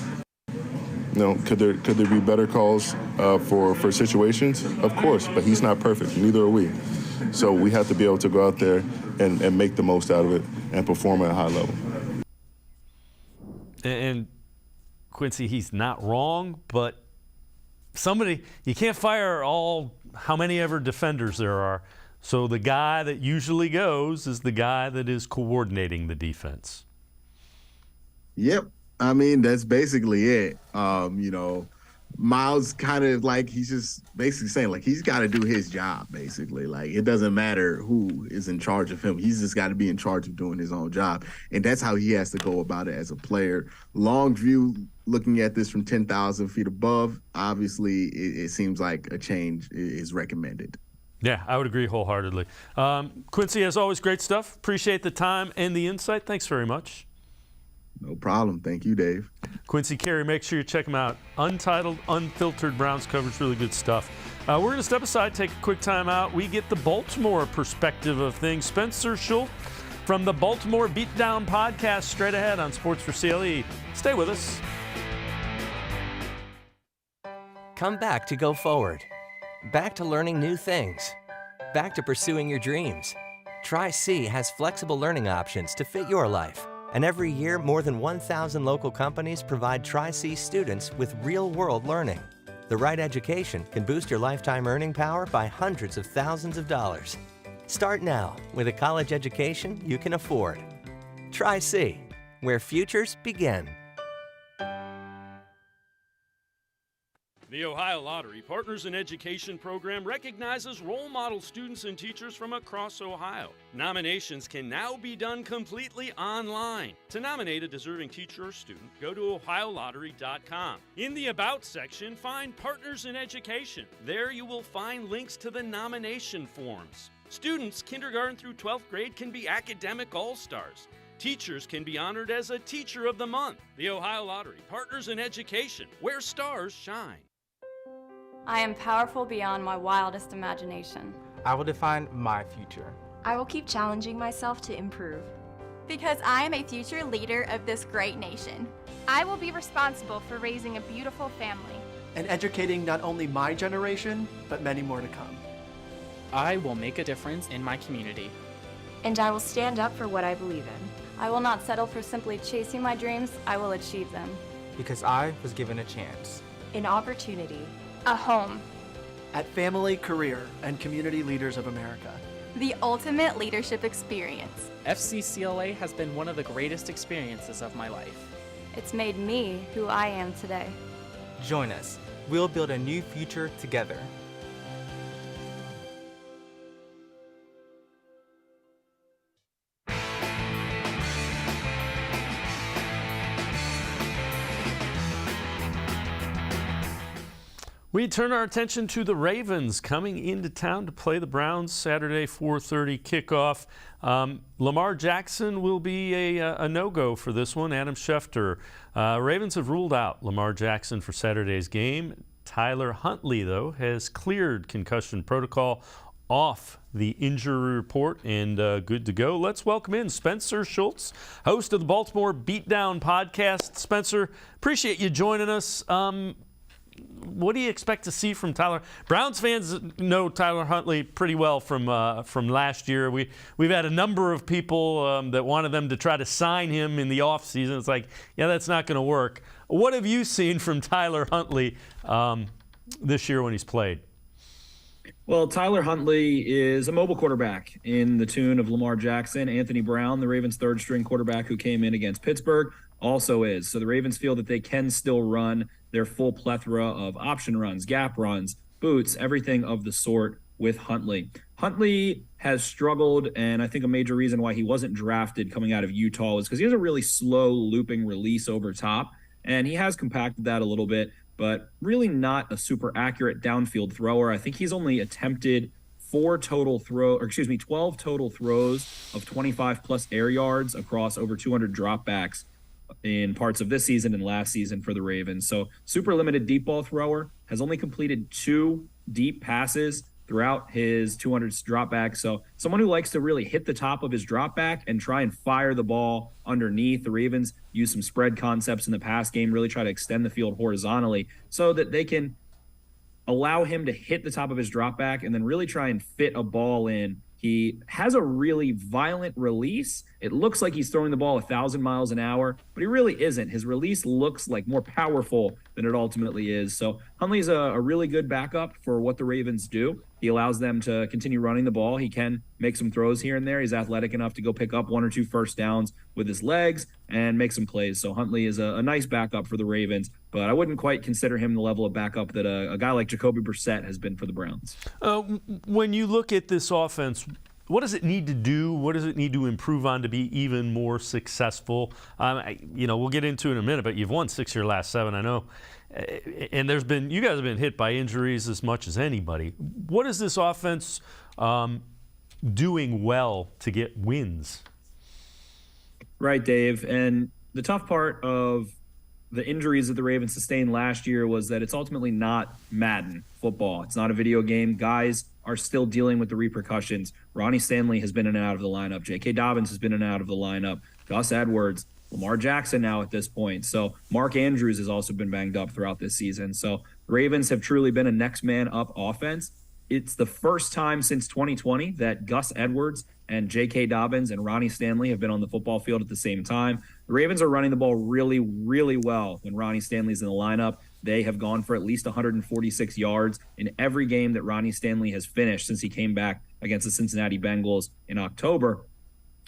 Could there be better calls for situations? Of course, but he's not perfect. Neither are we. So we have to be able to go out there and make the most out of it and perform at a high level. And Quincy, he's not wrong, but you can't fire how many ever defenders there are. So the guy that usually goes is the guy that is coordinating the defense. Yep. I mean, that's basically it. Myles kind of he's just basically saying he's got to do his job, basically. It doesn't matter who is in charge of him. He's just got to be in charge of doing his own job. And that's how he has to go about it as a player. Long view, looking at this from 10,000 feet above, obviously it seems like a change is recommended. Yeah, I would agree wholeheartedly. Quincy, as always, great stuff. Appreciate the time and the insight. Thanks very much. No problem. Thank you, Dave. Quincy Carrier, make sure you check him out. Untitled, unfiltered Browns coverage, really good stuff. We're going to step aside, take a quick time out. We get the Baltimore perspective of things. Spencer Schultz from the Baltimore Beatdown podcast straight ahead on Sports4CLE. Stay with us. Come back to go forward. Back to learning new things. Back to pursuing your dreams. Tri-C has flexible learning options to fit your life. And every year, more than 1,000 local companies provide Tri-C students with real-world learning. The right education can boost your lifetime earning power by hundreds of thousands of dollars. Start now with a college education you can afford. Tri-C, where futures begin. The Ohio Lottery Partners in Education program recognizes role model students and teachers from across Ohio. Nominations can now be done completely online. To nominate a deserving teacher or student, go to ohiolottery.com. In the About section, find Partners in Education. There you will find links to the nomination forms. Students, kindergarten through 12th grade, can be academic all-stars. Teachers can be honored as a Teacher of the Month. The Ohio Lottery Partners in Education, where stars shine. I am powerful beyond my wildest imagination. I will define my future. I will keep challenging myself to improve. Because I am a future leader of this great nation. I will be responsible for raising a beautiful family. And educating not only my generation, but many more to come. I will make a difference in my community. And I will stand up for what I believe in. I will not settle for simply chasing my dreams. I will achieve them. Because I was given a chance. An opportunity. A home. At Family, Career, and Community Leaders of America. The ultimate leadership experience. FCCLA has been one of the greatest experiences of my life. It's made me who I am today. Join us. We'll build a new future together. We turn our attention to the Ravens coming into town to play the Browns Saturday 4:30 kickoff. Lamar Jackson will be a no-go for this one. Adam Schefter. Ravens have ruled out Lamar Jackson for Saturday's game. Tyler Huntley, though, has cleared concussion protocol off the injury report and good to go. Let's welcome in Spencer Schultz, host of the Baltimore Beatdown podcast. Spencer, appreciate you joining us. What do you expect to see from Tyler? Browns fans know Tyler Huntley pretty well from last year. We've had a number of people that wanted them to try to sign him in the offseason. It's like, yeah, that's not going to work. What have you seen from Tyler Huntley this year when he's played? Well, Tyler Huntley is a mobile quarterback in the tune of Lamar Jackson. Anthony Brown, the Ravens' third-string quarterback who came in against Pittsburgh, also is. So the Ravens feel that they can still run their full plethora of option runs, gap runs, boots, everything of the sort with Huntley. Huntley has struggled, and I think a major reason why he wasn't drafted coming out of Utah was because he has a really slow looping release over top, and he has compacted that a little bit, but really not a super accurate downfield thrower. I think he's only attempted 12 total throws of 25 plus air yards across over 200 dropbacks in parts of this season and last season for the Ravens. So super limited deep ball thrower, has only completed 2 deep passes throughout his 200 dropback. So someone who likes to really hit the top of his dropback and try and fire the ball underneath. The Ravens use some spread concepts in the pass game, really try to extend the field horizontally so that they can allow him to hit the top of his dropback and then really try and fit a ball in. He has a really violent release. It looks like he's throwing the ball 1,000 miles an hour, but he really isn't. His release looks like more powerful than it ultimately is. So Huntley's a really good backup for what the Ravens do. He allows them to continue running the ball. He can make some throws here and there. He's athletic enough to go pick up 1 or 2 first downs with his legs and make some plays. So Huntley is a nice backup for the Ravens, but I wouldn't quite consider him the level of backup that a guy like Jacoby Brissett has been for the Browns. When you look at this offense, what does it need to do? What does it need to improve on to be even more successful? We'll get into it in a minute, but you've won 6 of your last 7, I know. And you guys have been hit by injuries as much as anybody. What is this offense doing well to get wins? Right, Dave. And the tough part of the injuries that the Ravens sustained last year was that it's ultimately not Madden football. It's not a video game. Guys are still dealing with the repercussions. Ronnie Stanley has been in and out of the lineup. J.K. Dobbins has been in and out of the lineup. Gus Edwards, Lamar Jackson now at this point. So Mark Andrews has also been banged up throughout this season. So the Ravens have truly been a next man up offense. It's the first time since 2020 that Gus Edwards and J.K. Dobbins and Ronnie Stanley have been on the football field at the same time. The Ravens are running the ball really, really well when Ronnie Stanley's in the lineup. They have gone for at least 146 yards in every game that Ronnie Stanley has finished since he came back against the Cincinnati Bengals in October.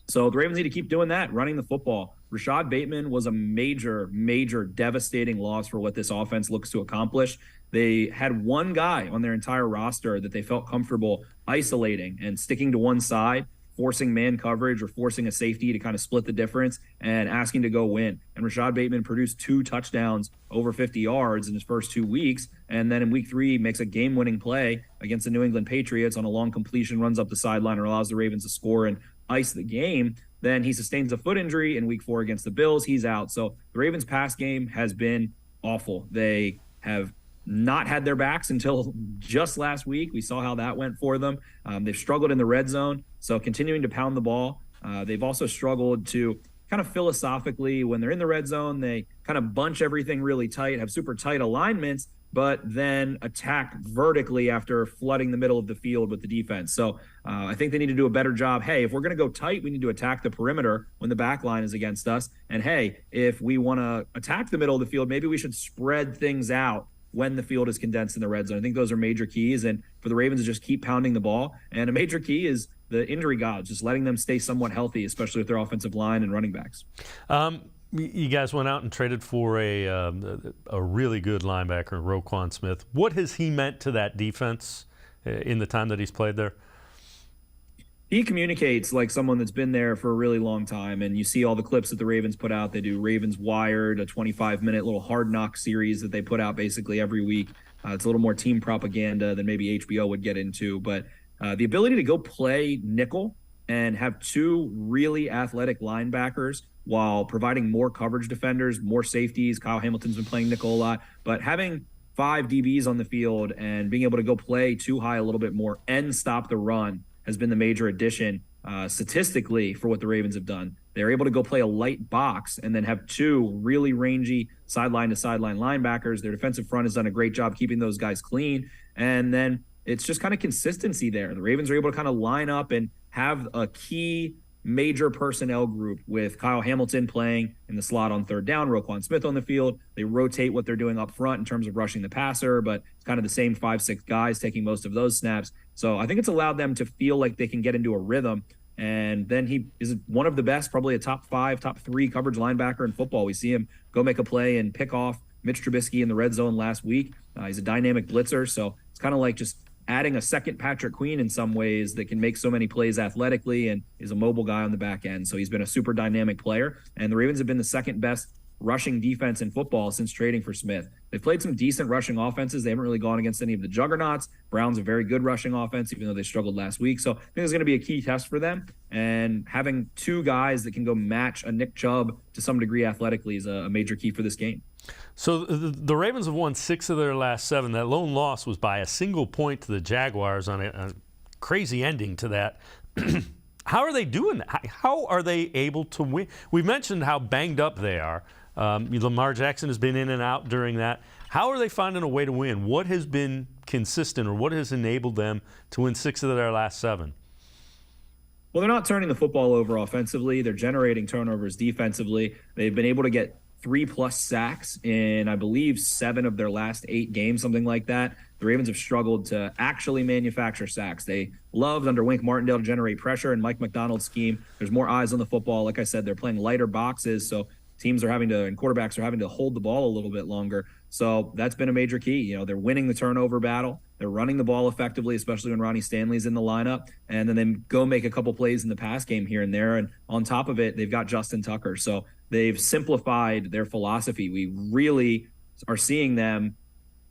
So the Ravens need to keep doing that, running the football. Rashad Bateman was a major, major devastating loss for what this offense looks to accomplish. They had one guy on their entire roster that they felt comfortable isolating and sticking to one side, forcing man coverage or forcing a safety to kind of split the difference and asking to go win. And Rashad Bateman produced 2 touchdowns over 50 yards in his first 2 weeks. And then in week 3 makes a game-winning play against the New England Patriots on a long completion, runs up the sideline and allows the Ravens to score and ice the game. Then he sustains a foot injury in week 4 against the Bills. He's out. So the Ravens pass game has been awful. They have not had their backs until just last week. We saw how that went for them. They've struggled in the red zone, so continuing to pound the ball. They've also struggled to kind of philosophically, when they're in the red zone, they kind of bunch everything really tight, have super tight alignments, but then attack vertically after flooding the middle of the field with the defense. So I think they need to do a better job. Hey, if we're going to go tight, we need to attack the perimeter when the back line is against us. And hey, if we want to attack the middle of the field, maybe we should spread things out when the field is condensed in the red zone. I think those are major keys. And for the Ravens to just keep pounding the ball. And a major key is the injury gods, just letting them stay somewhat healthy, especially with their offensive line and running backs. You guys went out and traded for a really good linebacker, Roquan Smith. What has he meant to that defense in the time that he's played there? He communicates like someone that's been there for a really long time, and you see all the clips that the Ravens put out. They do Ravens Wired, a 25-minute little hard knock series that they put out basically every week. It's a little more team propaganda than maybe HBO would get into, but the ability to go play nickel and have 2 really athletic linebackers while providing more coverage defenders, more safeties. Kyle Hamilton's been playing nickel a lot, but having 5 DBs on the field and being able to go play 2 high a little bit more and stop the run has been the major addition statistically for what the Ravens have done. They're able to go play a light box and then have 2 really rangy sideline-to-sideline linebackers. Their defensive front has done a great job keeping those guys clean. And then it's just kind of consistency there. The Ravens are able to kind of line up and have a key major personnel group with Kyle Hamilton playing in the slot on third down, Roquan Smith on the field. They rotate what they're doing up front in terms of rushing the passer, but it's kind of the same 5-6 guys taking most of those snaps. So I think it's allowed them to feel like they can get into a rhythm. And then he is one of the best, probably a top 5, top 3 coverage linebacker in football. We see him go make a play and pick off Mitch Trubisky in the red zone last week. He's a dynamic blitzer, so it's kind of like just adding a second Patrick Queen in some ways that can make so many plays athletically and is a mobile guy on the back end. So he's been a super dynamic player. And the Ravens have been the second best rushing defense in football since trading for Smith. They've played some decent rushing offenses. They haven't really gone against any of the juggernauts. Brown's a very good rushing offense, even though they struggled last week. So I think it's going to be a key test for them. And having 2 guys that can go match a Nick Chubb to some degree athletically is a major key for this game. So the Ravens have won 6 of their last 7. That lone loss was by a single point to the Jaguars on a crazy ending to that. How are they doing that? How are they able to win? We've mentioned how banged up they are. Lamar Jackson has been in and out during that. How are they finding a way to win? What has been consistent, or what has enabled them to win 6 of their last 7? Well, they're not turning the football over offensively. They're generating turnovers defensively. They've been able to get 3+ sacks in, I believe, 7 of their last 8 games, something like that. The Ravens have struggled to actually manufacture sacks. They loved under Wink Martindale to generate pressure, and Mike McDonald's scheme, there's more eyes on the football. Like I said, they're playing lighter boxes, so teams are having to, and quarterbacks are having to hold the ball a little bit longer. So that's been a major key. You know, they're winning the turnover battle. They're running the ball effectively, especially when Ronnie Stanley's in the lineup, and then they go make a couple plays in the pass game here and there. And on top of it, they've got Justin Tucker. So they've simplified their philosophy. We really are seeing them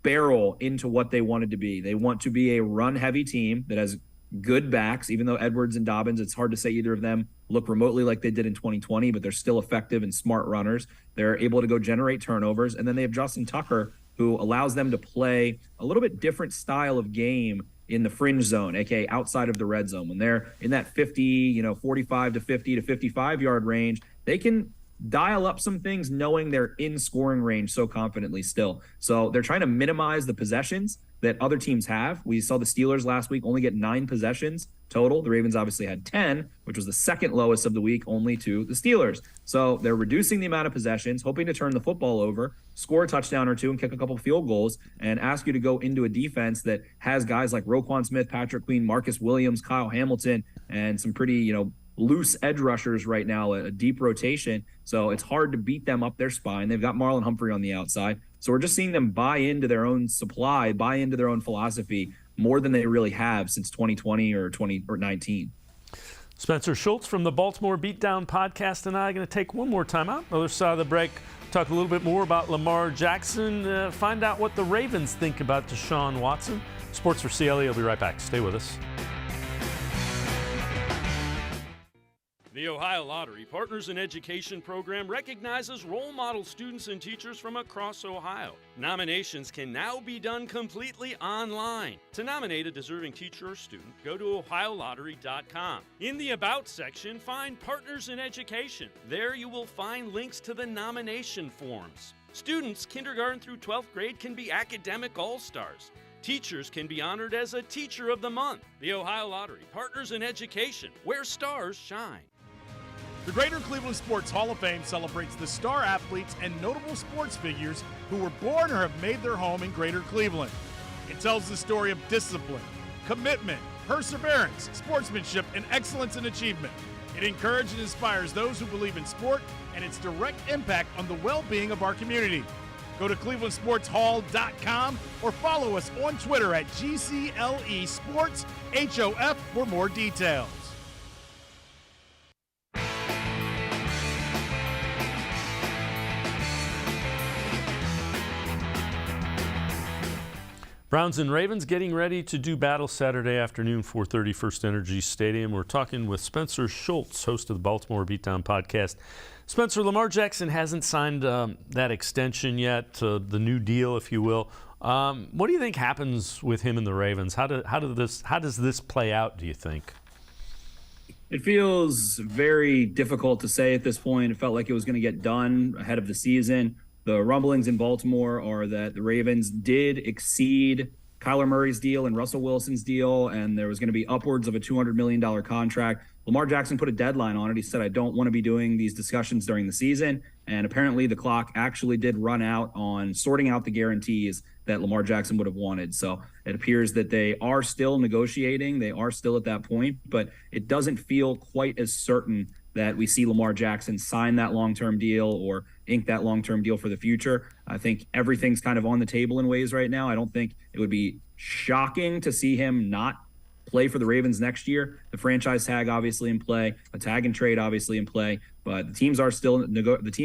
barrel into what they wanted to be. They want to be a run-heavy team that has good backs, even though Edwards and Dobbins, it's hard to say either of them look remotely like they did in 2020, but they're still effective and smart runners. They're able to go generate turnovers. And then they have Justin Tucker, who allows them to play a little bit different style of game in the fringe zone, aka outside of the red zone. When they're in that 45 to 50 to 55 yard range, they can dial up some things knowing they're in scoring range so confidently still. So they're trying to minimize the possessions that other teams have. We saw the Steelers last week only get 9 possessions total. The Ravens obviously had 10, which was the second lowest of the week, only to the Steelers. So they're reducing the amount of possessions, hoping to turn the football over, score a touchdown or 2 and kick a couple field goals, and ask you to go into a defense that has guys like Roquan Smith, Patrick Queen, Marcus Williams, Kyle Hamilton, and some pretty, loose edge rushers right now, a deep rotation. So it's hard to beat them up their spine. They've got Marlon Humphrey on the outside. So we're just seeing them buy into their own supply, buy into their own philosophy more than they really have since 2020 or 2019. Spencer Schultz from the Baltimore Beatdown podcast and I are going to take one more time out. Other side of the break, talk a little bit more about Lamar Jackson, find out what the Ravens think about Deshaun Watson. Sports4CLE will be right back. Stay with us. The Ohio Lottery Partners in Education program recognizes role model students and teachers from across Ohio. Nominations can now be done completely online. To nominate a deserving teacher or student, go to ohiolottery.com. In the About section, find Partners in Education. There you will find links to the nomination forms. Students kindergarten through 12th grade can be academic all-stars. Teachers can be honored as a Teacher of the Month. The Ohio Lottery Partners in Education, where stars shine. The Greater Cleveland Sports Hall of Fame celebrates the star athletes and notable sports figures who were born or have made their home in Greater Cleveland. It tells the story of discipline, commitment, perseverance, sportsmanship, and excellence in achievement. It encourages and inspires those who believe in sport and its direct impact on the well-being of our community. Go to clevelandsportshall.com or follow us on Twitter at GCLE Sports HOF for more details. Browns and Ravens getting ready to do battle Saturday afternoon, 4:30 First Energy Stadium. We're talking with Spencer Schultz, host of the Baltimore Beatdown podcast. Spencer, Lamar Jackson hasn't signed that extension yet, the new deal, if you will. What do you think happens with him and the Ravens? How does this play out, do you think? It feels very difficult to say at this point. It felt like it was going to get done ahead of the season. The rumblings in Baltimore are that the Ravens did exceed Kyler Murray's deal and Russell Wilson's deal, and there was going to be upwards of a $200 million contract. Lamar Jackson put a deadline on it. He said, I don't want to be doing these discussions during the season. And apparently the clock actually did run out on sorting out the guarantees that Lamar Jackson would have wanted. So it appears that they are still negotiating. They are still at that point, but it doesn't feel quite as certain that we see Lamar Jackson sign that long-term deal or ink that long-term deal for the future. I think everything's kind of on the table in ways right now. I don't think it would be shocking to see him not play for the Ravens next year. The franchise tag obviously in play, a tag and trade obviously in play, but the team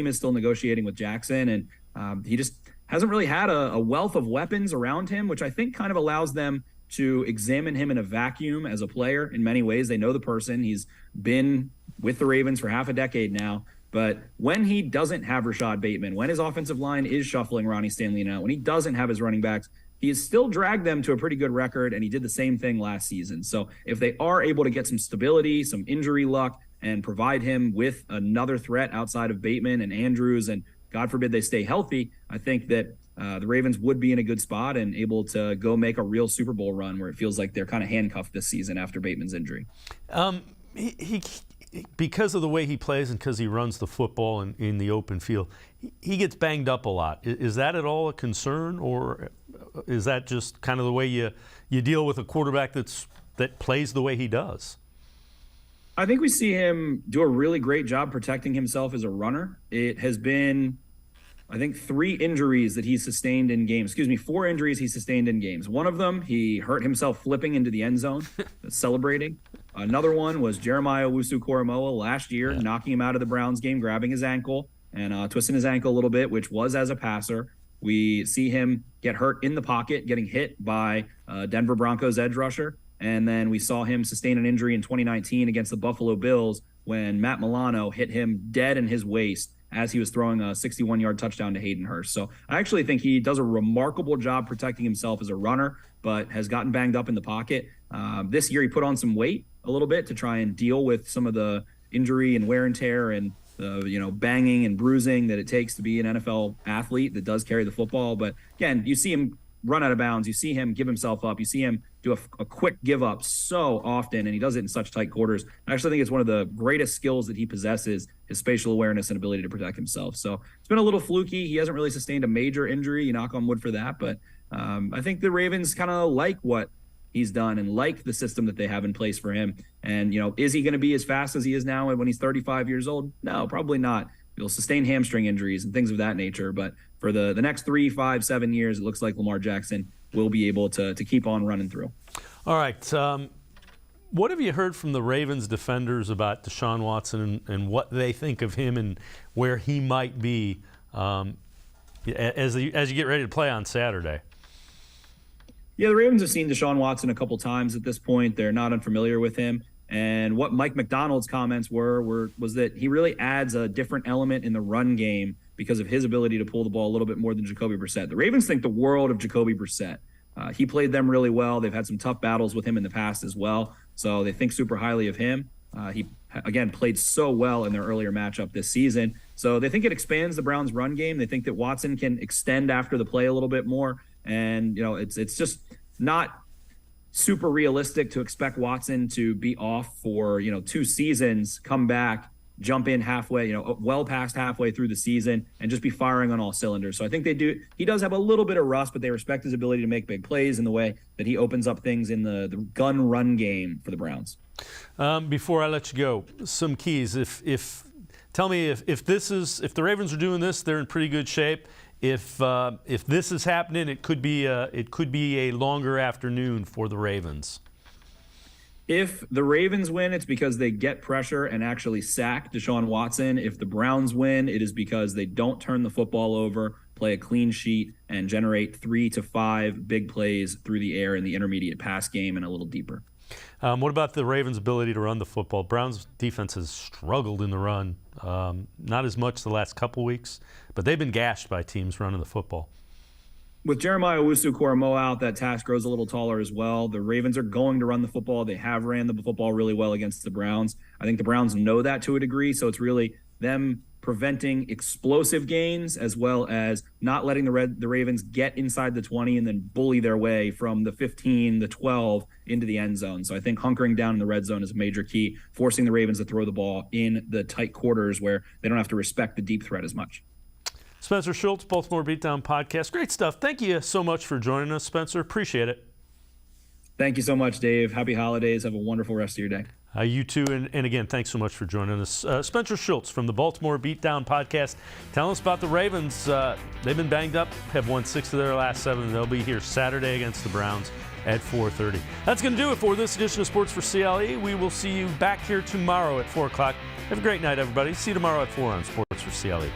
is still negotiating with Jackson, and he just hasn't really had a wealth of weapons around him, which I think kind of allows them to examine him in a vacuum as a player in many ways. They know the person. He's been with the Ravens for half a decade now. But when he doesn't have Rashad Bateman, when his offensive line is shuffling Ronnie Stanley now, when he doesn't have his running backs, he has still dragged them to a pretty good record, and he did the same thing last season. So if they are able to get some stability, some injury luck, and provide him with another threat outside of Bateman and Andrews, and God forbid they stay healthy, I think that the Ravens would be in a good spot and able to go make a real Super Bowl run where it feels like they're kind of handcuffed this season after Bateman's injury. He because of the way he plays and because he runs the football in the open field, he gets banged up a lot. Is that at all a concern, or is that just kind of the way you deal with a quarterback that plays the way he does? I think we see him do a really great job protecting himself as a runner. It has been, I think, 4 injuries he sustained in games. One of them, he hurt himself flipping into the end zone, celebrating. Another one was Jeremiah Owusu-Koramoah last year, knocking him out of the Browns game, grabbing his ankle and twisting his ankle a little bit, which was as a passer. We see him get hurt in the pocket, getting hit by Denver Broncos edge rusher. And then we saw him sustain an injury in 2019 against the Buffalo Bills when Matt Milano hit him dead in his waist as he was throwing a 61-yard touchdown to Hayden Hurst. So I actually think he does a remarkable job protecting himself as a runner, but has gotten banged up in the pocket. This year he put on some weight a little bit to try and deal with some of the injury and wear and tear and the banging and bruising that it takes to be an NFL athlete that does carry the football. But again, you see him run out of bounds. You see him give himself up. You see him do a quick give up so often, and he does it in such tight quarters. I actually think it's one of the greatest skills that he possesses, his spatial awareness and ability to protect himself. So it's been a little fluky. He hasn't really sustained a major injury. You knock on wood for that. But I think the Ravens kind of like what he's done and like the system that they have in place for him. And, is he going to be as fast as he is now when he's 35 years old? No, probably not. He'll sustain hamstring injuries and things of that nature. But for the next 3, 5, 7 years, it looks like Lamar Jackson will be able to keep on running through. All right. What have you heard from the Ravens defenders about Deshaun Watson and what they think of him and where he might be as you get ready to play on Saturday? Yeah, the Ravens have seen Deshaun Watson a couple times at this point. They're not unfamiliar with him. And what Mike McDonald's comments was that he really adds a different element in the run game because of his ability to pull the ball a little bit more than Jacoby Brissett. The Ravens think the world of Jacoby Brissett. He played them really well. They've had some tough battles with him in the past as well. So they think super highly of him. He, again, played so well in their earlier matchup this season. So they think it expands the Browns' run game. They think that Watson can extend after the play a little bit more. And, it's just not super realistic to expect Watson to be off for, 2 seasons, come back, jump in halfway, well past halfway through the season and just be firing on all cylinders. So I think he does have a little bit of rust, but they respect his ability to make big plays in the way that he opens up things in the gun run game for the Browns. Before I let you go, some keys. Tell me if the Ravens are doing this, they're in pretty good shape. If this is happening, it could be a longer afternoon for the Ravens. If the Ravens win, it's because they get pressure and actually sack Deshaun Watson. If the Browns win, it is because they don't turn the football over, play a clean sheet, and generate 3 to 5 big plays through the air in the intermediate pass game and a little deeper. What about the Ravens' ability to run the football? Browns' defense has struggled in the run. Not as much the last couple weeks, but they've been gashed by teams running the football. With Jeremiah Owusu-Koramoah out, that task grows a little taller as well. The Ravens are going to run the football. They have ran the football really well against the Browns. I think the Browns know that to a degree, so it's really them preventing explosive gains, as well as not letting the Ravens get inside the 20 and then bully their way from the 15, the 12 into the end zone. So I think hunkering down in the red zone is a major key, forcing the Ravens to throw the ball in the tight quarters where they don't have to respect the deep threat as much. Spencer Schultz, Baltimore Beatdown Podcast. Great stuff. Thank you so much for joining us, Spencer. Appreciate it. Thank you so much, Dave. Happy holidays. Have a wonderful rest of your day. You too, and again, thanks so much for joining us. Spencer Schultz from the Baltimore Beatdown Podcast. Tell us about the Ravens. They've been banged up, have won 6 of their last 7. They'll be here Saturday against the Browns at 4:30. That's going to do it for this edition of Sports for CLE. We will see you back here tomorrow at 4 o'clock. Have a great night, everybody. See you tomorrow at 4 on Sports for CLE.